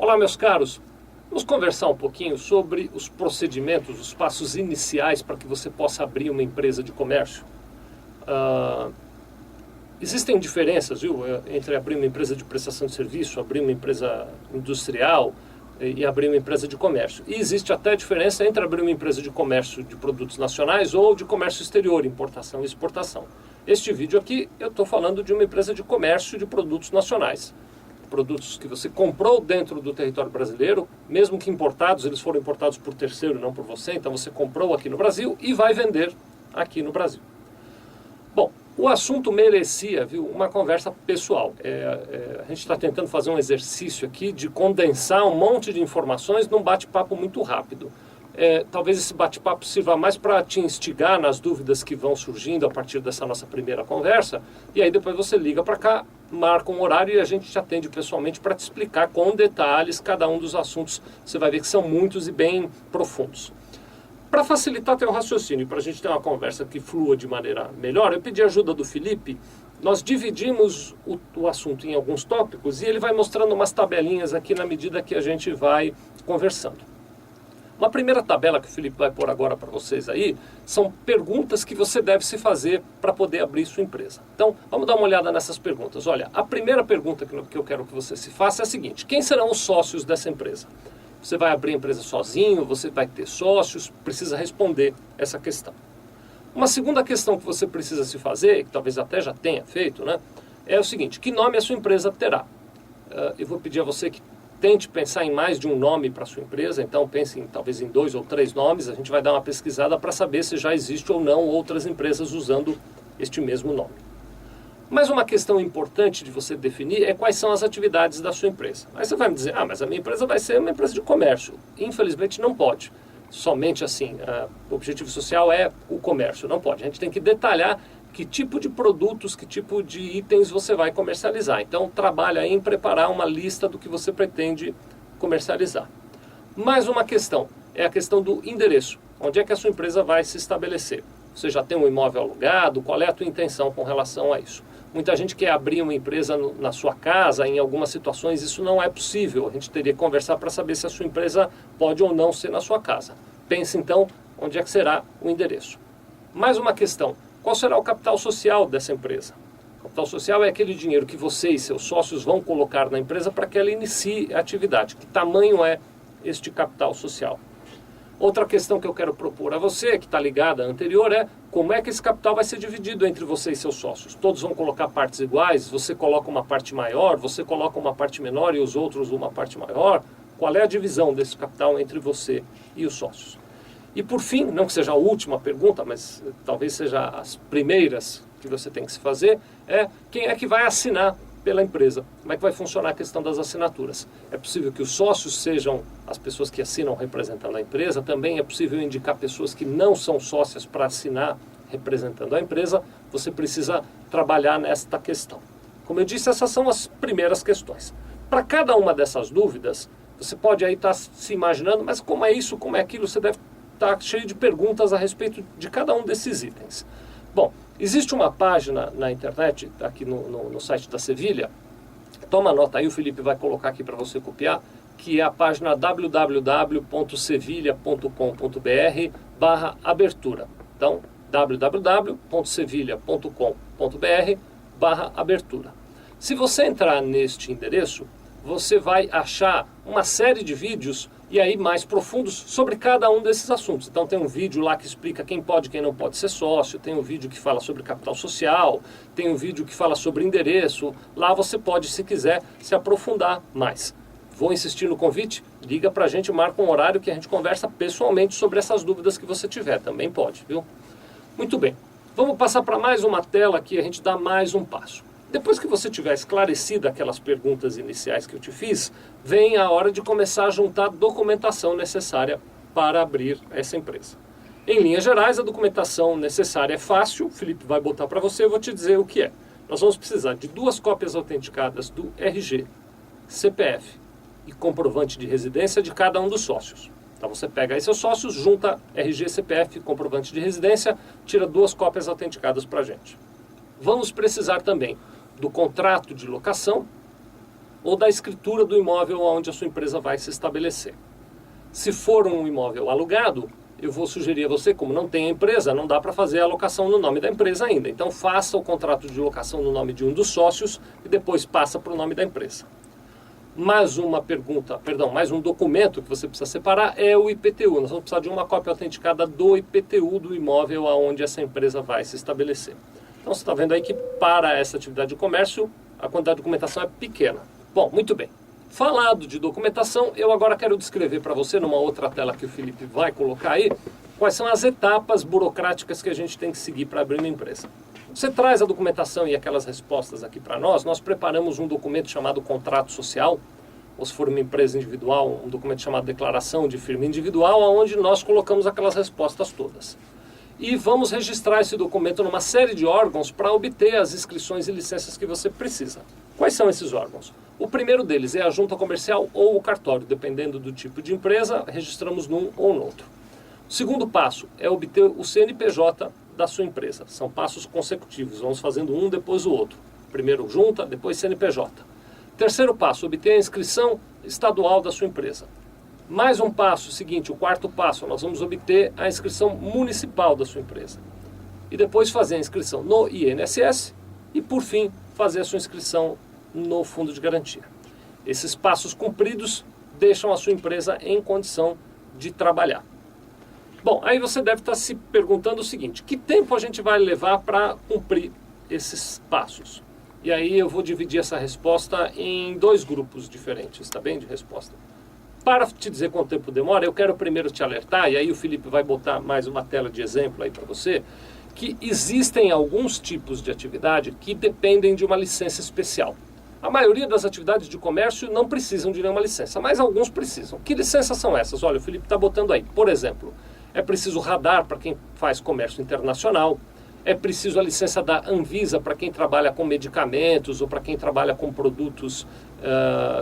Olá, meus caros. Vamos conversar um pouquinho sobre os procedimentos, os passos iniciais para que você possa abrir uma empresa de comércio. Existem diferenças, viu, entre abrir uma empresa de prestação de serviço, abrir uma empresa industrial e abrir uma empresa de comércio. E existe até diferença entre abrir uma empresa de comércio de produtos nacionais ou de comércio exterior, importação e exportação. Este vídeo aqui eu estou falando de uma empresa de comércio de produtos nacionais. Produtos que você comprou dentro do território brasileiro, mesmo que importados, eles foram importados por terceiro, não por você, então você comprou aqui no Brasil e vai vender aqui no Brasil. Bom, o assunto merecia, viu, uma conversa pessoal. A gente está tentando fazer um exercício aqui de condensar um monte de informações num bate-papo muito rápido. Talvez esse bate-papo sirva mais para te instigar nas dúvidas que vão surgindo a partir dessa nossa primeira conversa, e aí depois você liga para cá, marca um horário e a gente te atende pessoalmente para te explicar com detalhes cada um dos assuntos. Você vai ver que são muitos e bem profundos. Para facilitar teu raciocínio, para a gente ter uma conversa que flua de maneira melhor, eu pedi a ajuda do Felipe. Nós dividimos o assunto em alguns tópicos e ele vai mostrando umas tabelinhas aqui na medida que a gente vai conversando. Uma primeira tabela que o Felipe vai pôr agora para vocês aí, são perguntas que você deve se fazer para poder abrir sua empresa. Então, vamos dar uma olhada nessas perguntas. Olha, a primeira pergunta que eu quero que você se faça é a seguinte: quem serão os sócios dessa empresa? Você vai abrir a empresa sozinho, você vai ter sócios, precisa responder essa questão. Uma segunda questão que você precisa se fazer, que talvez até já tenha feito, né, é o seguinte: que nome a sua empresa terá? Eu vou pedir a você que tente pensar em mais de um nome para a sua empresa, então pense talvez em 2 ou 3 nomes, a gente vai dar uma pesquisada para saber se já existe ou não outras empresas usando este mesmo nome. Mas uma questão importante de você definir é quais são as atividades da sua empresa. Aí você vai me dizer, mas a minha empresa vai ser uma empresa de comércio. Infelizmente não pode. Somente assim, o objetivo social é o comércio, não pode. A gente tem que detalhar que tipo de produtos, que tipo de itens você vai comercializar. Então, trabalha aí em preparar uma lista do que você pretende comercializar. Mais uma questão, é a questão do endereço. Onde é que a sua empresa vai se estabelecer? Você já tem um imóvel alugado? Qual é a tua intenção com relação a isso? Muita gente quer abrir uma empresa na sua casa, em algumas situações isso não é possível. A gente teria que conversar para saber se a sua empresa pode ou não ser na sua casa. Pense então, onde é que será o endereço. Mais uma questão. Qual será o capital social dessa empresa? O capital social é aquele dinheiro que você e seus sócios vão colocar na empresa para que ela inicie a atividade. Que tamanho é este capital social? Outra questão que eu quero propor a você, que está ligada à anterior, é como é que esse capital vai ser dividido entre você e seus sócios? Todos vão colocar partes iguais? Você coloca uma parte maior? Você coloca uma parte menor e os outros uma parte maior? Qual é a divisão desse capital entre você e os sócios? E por fim, não que seja a última pergunta, mas talvez seja as primeiras que você tem que se fazer, é quem é que vai assinar pela empresa? Como é que vai funcionar a questão das assinaturas? É possível que os sócios sejam as pessoas que assinam representando a empresa, também é possível indicar pessoas que não são sócias para assinar representando a empresa. Você precisa trabalhar nesta questão. Como eu disse, essas são as primeiras questões. Para cada uma dessas dúvidas, você pode aí estar se imaginando, mas como é isso, como é aquilo, você deve estar cheio de perguntas a respeito de cada um desses itens. Bom, existe uma página na internet, aqui no site da Sevilha, toma nota aí, o Felipe vai colocar aqui para você copiar, que é a página www.sevilha.com.br/abertura. Então, www.sevilha.com.br/abertura. Se você entrar neste endereço, você vai achar uma série de vídeos e aí mais profundos sobre cada um desses assuntos. Então tem um vídeo lá que explica quem pode e quem não pode ser sócio, tem um vídeo que fala sobre capital social, tem um vídeo que fala sobre endereço. Lá você pode, se quiser, se aprofundar mais. Vou insistir no convite, liga pra gente, marca um horário que a gente conversa pessoalmente sobre essas dúvidas que você tiver, também pode, viu? Muito bem, vamos passar para mais uma tela aqui, a gente dá mais um passo. Depois que você tiver esclarecido aquelas perguntas iniciais que eu te fiz, vem a hora de começar a juntar a documentação necessária para abrir essa empresa. Em linhas gerais, a documentação necessária é fácil, o Felipe vai botar para você, eu vou te dizer o que é. Nós vamos precisar de 2 cópias autenticadas do RG, CPF e comprovante de residência de cada um dos sócios. Então você pega aí seus sócios, junta RG, CPF e comprovante de residência, tira 2 cópias autenticadas para a gente. Vamos precisar também do contrato de locação, ou da escritura do imóvel onde a sua empresa vai se estabelecer. Se for um imóvel alugado, eu vou sugerir a você, como não tem a empresa, não dá para fazer a locação no nome da empresa ainda. Então faça o contrato de locação no nome de um dos sócios e depois passa para o nome da empresa. Mais um documento que você precisa separar é o IPTU. Nós vamos precisar de uma cópia autenticada do IPTU do imóvel aonde essa empresa vai se estabelecer. Então você está vendo aí que para essa atividade de comércio a quantidade de documentação é pequena. Bom, muito bem. Falado de documentação, eu agora quero descrever para você, numa outra tela que o Felipe vai colocar aí, quais são as etapas burocráticas que a gente tem que seguir para abrir uma empresa. Você traz a documentação e aquelas respostas aqui para nós preparamos um documento chamado contrato social, ou se for uma empresa individual, um documento chamado declaração de firma individual, onde nós colocamos aquelas respostas todas. E vamos registrar esse documento numa série de órgãos para obter as inscrições e licenças que você precisa. Quais são esses órgãos? O primeiro deles é a junta comercial ou o cartório, dependendo do tipo de empresa, registramos num ou no outro. O segundo passo é obter o CNPJ da sua empresa. São passos consecutivos, vamos fazendo um depois o outro. Primeiro junta, depois CNPJ. Terceiro passo, obter a inscrição estadual da sua empresa. Mais um passo seguinte, o quarto passo, nós vamos obter a inscrição municipal da sua empresa. E depois fazer a inscrição no INSS e, por fim, fazer a sua inscrição no Fundo de Garantia. Esses passos cumpridos deixam a sua empresa em condição de trabalhar. Bom, aí você deve estar se perguntando o seguinte: que tempo a gente vai levar para cumprir esses passos? E aí eu vou dividir essa resposta em dois grupos diferentes, tá bem, de resposta. Para te dizer quanto tempo demora, eu quero primeiro te alertar, e aí o Felipe vai botar mais uma tela de exemplo aí para você, que existem alguns tipos de atividade que dependem de uma licença especial. A maioria das atividades de comércio não precisam de nenhuma licença, mas alguns precisam. Que licenças são essas? Olha, o Felipe está botando aí. Por exemplo, é preciso radar para quem faz comércio internacional, é preciso a licença da Anvisa para quem trabalha com medicamentos ou para quem trabalha com produtos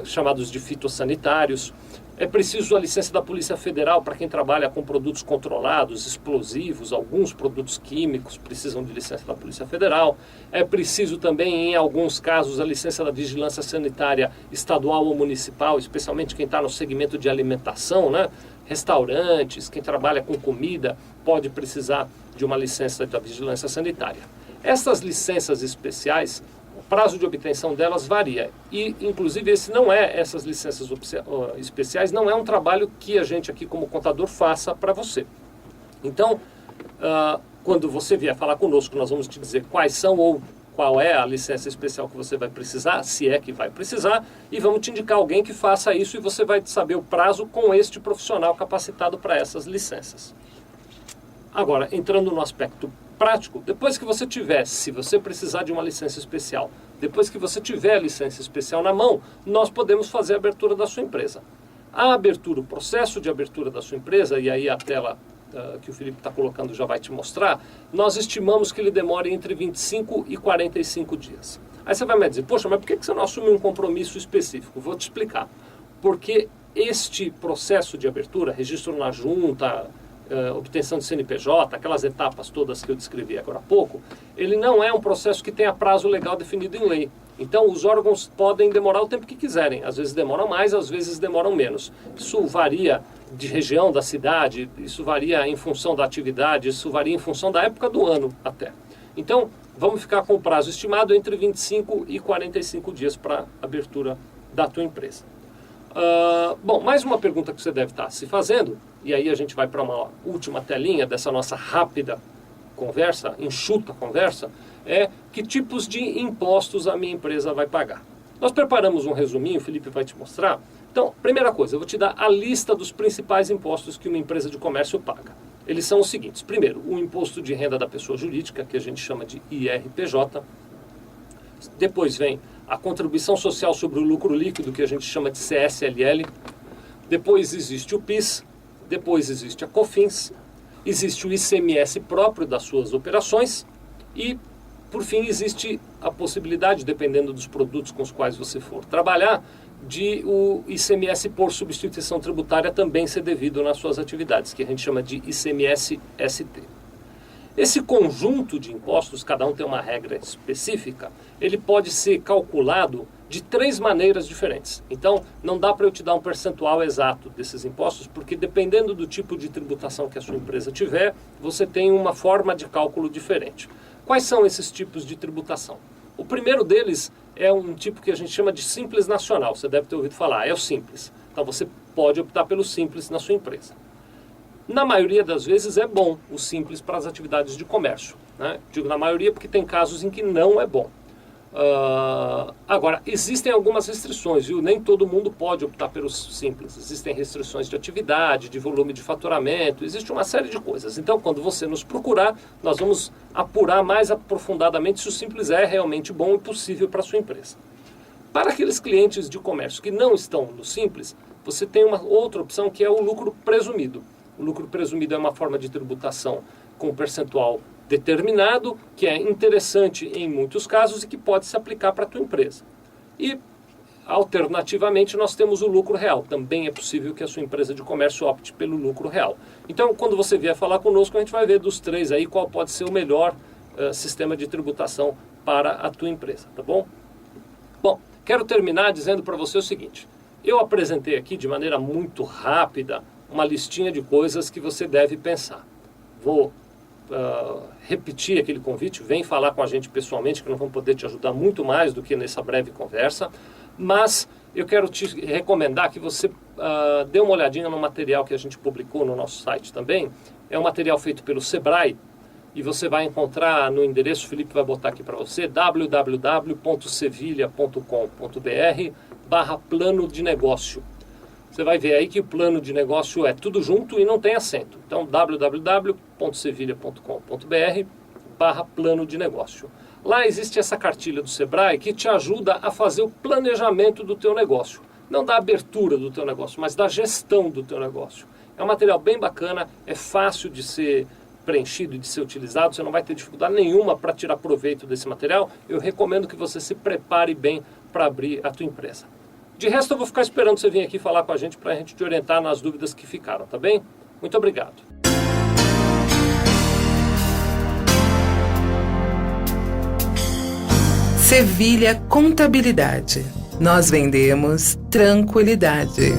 chamados de fitossanitários. É preciso a licença da Polícia Federal para quem trabalha com produtos controlados, explosivos, alguns produtos químicos precisam de licença da Polícia Federal. É preciso também, em alguns casos, a licença da Vigilância Sanitária Estadual ou Municipal, especialmente quem está no segmento de alimentação, né? Restaurantes, quem trabalha com comida, pode precisar de uma licença da Vigilância Sanitária. Essas licenças especiais, o prazo de obtenção delas varia e, inclusive, essas licenças especiais não é um trabalho que a gente aqui como contador faça para você. Então, quando você vier falar conosco, nós vamos te dizer quais são ou qual é a licença especial que você vai precisar, se é que vai precisar, e vamos te indicar alguém que faça isso e você vai saber o prazo com este profissional capacitado para essas licenças. Agora, entrando no aspecto prático, depois que você tiver, se você precisar de uma licença especial, depois que você tiver a licença especial na mão, nós podemos fazer a abertura da sua empresa. A abertura, o processo de abertura da sua empresa, e aí a tela que o Felipe está colocando já vai te mostrar, nós estimamos que ele demore entre 25 e 45 dias. Aí você vai me dizer, poxa, mas por que você não assume um compromisso específico? Vou te explicar. Porque este processo de abertura, registro na junta, obtenção de CNPJ, aquelas etapas todas que eu descrevi agora há pouco, ele não é um processo que tenha prazo legal definido em lei. Então os órgãos podem demorar o tempo que quiserem, às vezes demoram mais, às vezes demoram menos. Isso varia de região da cidade, isso varia em função da atividade, isso varia em função da época do ano até. Então vamos ficar com o prazo estimado entre 25 e 45 dias para abertura da tua empresa. Bom, mais uma pergunta que você deve estar se fazendo, e aí a gente vai para uma última telinha dessa nossa rápida conversa, enxuta conversa, é que tipos de impostos a minha empresa vai pagar. Nós preparamos um resuminho, o Felipe vai te mostrar. Então, primeira coisa, eu vou te dar a lista dos principais impostos que uma empresa de comércio paga. Eles são os seguintes. Primeiro, o imposto de renda da pessoa jurídica, que a gente chama de IRPJ. Depois vem a contribuição social sobre o lucro líquido, que a gente chama de CSLL. Depois existe o PIS. Depois existe a COFINS. Existe o ICMS próprio das suas operações. E, por fim, existe a possibilidade, dependendo dos produtos com os quais você for trabalhar, de o ICMS por substituição tributária também ser devido nas suas atividades, que a gente chama de ICMS-ST. Esse conjunto de impostos, cada um tem uma regra específica, ele pode ser calculado de 3 maneiras diferentes. Então, não dá para eu te dar um percentual exato desses impostos, porque dependendo do tipo de tributação que a sua empresa tiver, você tem uma forma de cálculo diferente. Quais são esses tipos de tributação? O primeiro deles é um tipo que a gente chama de Simples Nacional. Você deve ter ouvido falar, é o Simples. Então, você pode optar pelo Simples na sua empresa. Na maioria das vezes é bom o Simples para as atividades de comércio, né? Digo na maioria porque tem casos em que não é bom. Agora, existem algumas restrições, viu? Nem todo mundo pode optar pelo Simples. Existem restrições de atividade, de volume de faturamento, existe uma série de coisas. Então, quando você nos procurar, nós vamos apurar mais aprofundadamente se o Simples é realmente bom e possível para a sua empresa. Para aqueles clientes de comércio que não estão no Simples, você tem uma outra opção que é o lucro presumido. O lucro presumido é uma forma de tributação com um percentual determinado, que é interessante em muitos casos e que pode se aplicar para a tua empresa. E, alternativamente, nós temos o lucro real. Também é possível que a sua empresa de comércio opte pelo lucro real. Então, quando você vier falar conosco, a gente vai ver dos 3 aí qual pode ser o melhor sistema de tributação para a tua empresa, tá bom? Bom, quero terminar dizendo para você o seguinte. Eu apresentei aqui de maneira muito rápida uma listinha de coisas que você deve pensar. Vou repetir aquele convite, vem falar com a gente pessoalmente, que nós vamos poder te ajudar muito mais do que nessa breve conversa, mas eu quero te recomendar que você dê uma olhadinha no material que a gente publicou no nosso site também. É um material feito pelo Sebrae, e você vai encontrar no endereço, o Felipe vai botar aqui para você, www.sevilha.com.br/plano de negócio. Você vai ver aí que o plano de negócio é tudo junto e não tem acento. Então, www.sevilha.com.br/plano de negócio. Lá existe essa cartilha do Sebrae que te ajuda a fazer o planejamento do teu negócio. Não da abertura do teu negócio, mas da gestão do teu negócio. É um material bem bacana, é fácil de ser preenchido e de ser utilizado, você não vai ter dificuldade nenhuma para tirar proveito desse material. Eu recomendo que você se prepare bem para abrir a tua empresa. De resto, eu vou ficar esperando você vir aqui falar com a gente para a gente te orientar nas dúvidas que ficaram, tá bem? Muito obrigado. Sevilha Contabilidade. Nós vendemos tranquilidade.